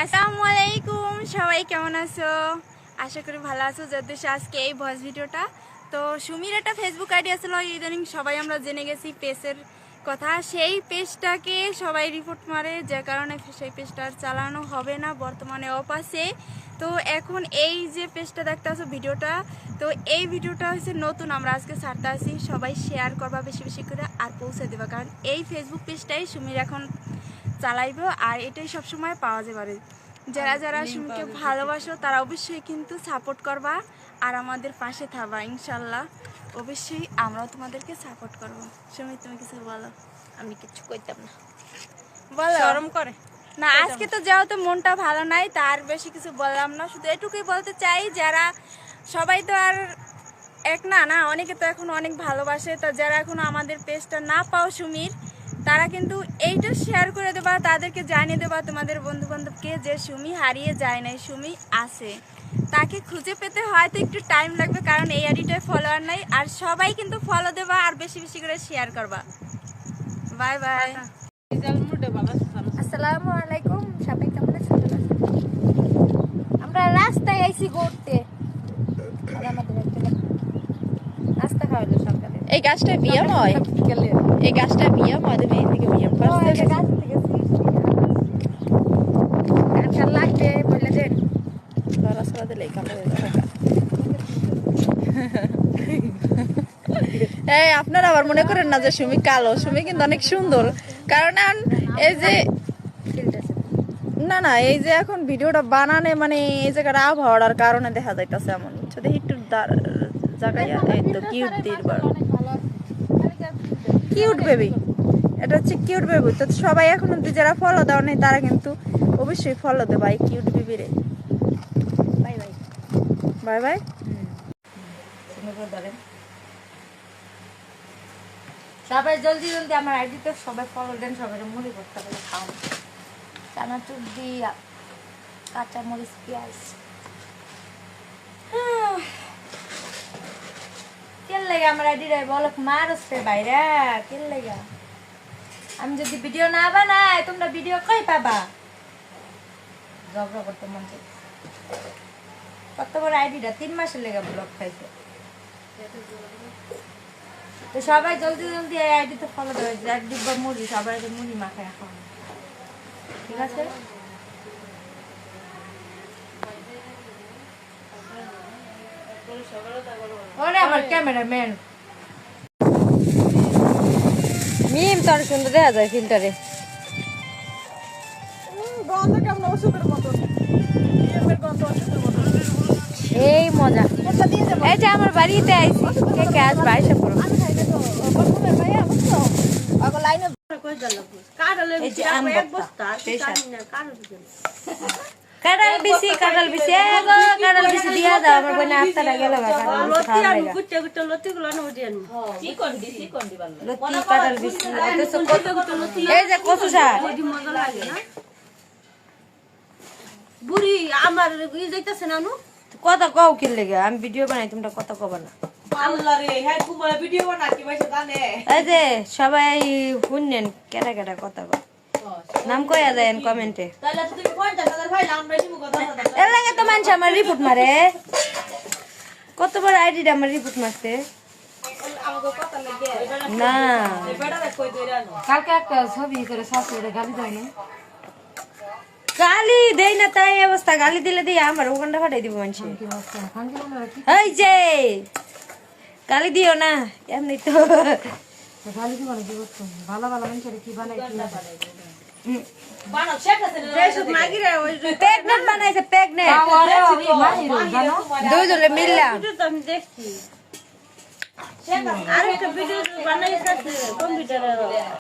আসসালামু আলাইকুম, সবাই কেমন আছো? আশা করি ভালো আছো। যাদের আজকে এই ভয়েস ভিডিওটা, তো সুমির একটা ফেসবুক আইডি আসলো, ইদানিং সবাই আমরা জেনে গেছি পেজের কথা। সেই পেজটাকে সবাই রিপোর্ট মারে, যে কারণে সেই পেজটা আর চালানো হবে না, বর্তমানে অফ আছে। তো এখন এই যে পেজটা দেখতে আছো ভিডিওটা, তো এই ভিডিওটা হচ্ছে নতুন, আমরা আজকে ছাড়তে আসি। সবাই শেয়ার করবা বেশি বেশি করে আর পৌঁছে দেবা, কারণ এই ফেসবুক পেজটাই সুমির এখন চালাইবো আর এটাই সবসময় পাওয়া যাবে। যারা যারা সুমিকে ভালোবাসো তারা অবশ্যই কিন্তু সাপোর্ট করবা আর আমাদের পাশে থাকবা ইনশাল্লাহ। অবশ্যই আমরাও তোমাদেরকে সাপোর্ট করবো। সুমি, তুমি কিছু বলো। আমি কিছু কইতাম না, বলো। শরম করে না, আজকে তো যেহেতু মনটা ভালো নাই, তার বেশি কিছু বললাম না, শুধু এটুকুই বলতে চাই, যারা সবাই তো আর এক না, অনেকে তো এখন অনেক ভালোবাসে। তো যারা এখনো আমাদের পেজটা না পাও সুমির, তারা কিন্তু এইটা শেয়ার করে দেবা, তাদেরকে জানিয়ে দেবা তোমাদের বন্ধু বান্ধবকে যে সুমি হারিয়ে যায় নাই, সুমি আছে। তাকে খুঁজে পেতে হয়তো একটু টাইম লাগবে, কারণ এই আইডিটায় ফলোয়ার নাই। আর সবাই কিন্তু ফলো দেবা আর বেশি বেশি করে শেয়ার করবা। Bye bye. আসসালামু আলাইকুম, সবাই কেমন আছেন? আমরা রাস্তায় আইছি ঘুরতে, আর আমাদের একটা নাস্তা খাওয়ালো সকালে। এই গাছটা বিয়াম হয়, এই গাছটা বিয়াম হয়, তুমি এইদিকে বিয়াম পারছো গান লাগবে বলে দেন। রাস্তা দিলে কাপড় এই আপনারা আবার মনে করেন না যে সুমি কালো, সুমি কিন্তু অনেক সুন্দর। কারণ এই যে না এই যে এখন ভিডিওটা বানানে মানে এই জায়গার আবহাওয়ার কারণে দেখা যাইতেছে এমন যদি একটু জায়গায় এই তো কিউট দিবার কিউট বেবি, এটা হচ্ছে কিউট বেবি। তো সবাই এখন অব্দি যারা ফলো দাও নেই তারা কিন্তু অবশ্যই ফলো দেবা এই কিউট বেবি রে। Bye bye bye bye. সবাই জলদি জলদি আমার আইডিতে সবাই ফলো দেন, সবাই মুড়ি করতে পারে খাও, চানাচুর দিয়া, কাঁচা মরিচ, পেঁয়াজ। কেন লাগে আমার আইডিটা বলক মারছে বাইরে, কেন লাগে? আমি যদি ভিডিও না বানাই তোমরা ভিডিও কই পাবা? ঝগড়া করতে মন চাই। কত বড় আইডিটা 3 মাসের লেগে ব্লক খাইছে। তো সবাই জলদি জলদি এই আইডিতে ফলো দেবে, এক ডিব্বা মুড়ি, সবাই মুড়ি মাখায় এখন, ঠিক আছে? ওরে আমার ক্যামেরাম্যান মিম, তোর সুন্দর দেখা যায় ফিল্টারে। এই মজা, এই যে আমার বাড়িতে আইছি, কে কে আসবে আইসা পড়ো। কাঁঠাল বিসি কাঁঠাল বিসি দিয়া দাও আমার বোন, আত্মাটা গেল কাঁঠাল বিসি। এই যে কচু শাক বুড়ি আমার যাইতেছে না কথা কও কি লেগে, আমি ভিডিও বানাই, তোমরা কথা কবা না। এই যে সবাই শুনলেন কেটা কেটা কথা কও, নাম কয়া দেন কমেন্টে। এর লাগে তো মানুষ আমার রিপোর্ট মারে, কতবার আইডিটা আমার রিপোর্ট মারছে না। কালকে একটা ছবি করে শাশুড়ি গালি দেয় না, গালি দেই না তাই অবস্থা, গালি দিলে দিয়ে আমার ওখানটা ফাটাই দিব মানুষ। এই যে গালি দিও না, এমনি তো গালি দিব না, কি করছো? ভালো ভালো মানুষের কি বানাই প্রেগনেন্ট বানাইছে, প্রেগনেন্ট দুজনে মিললাম। আরেকটা ভিডিও বানাইছে কম্পিউটারে।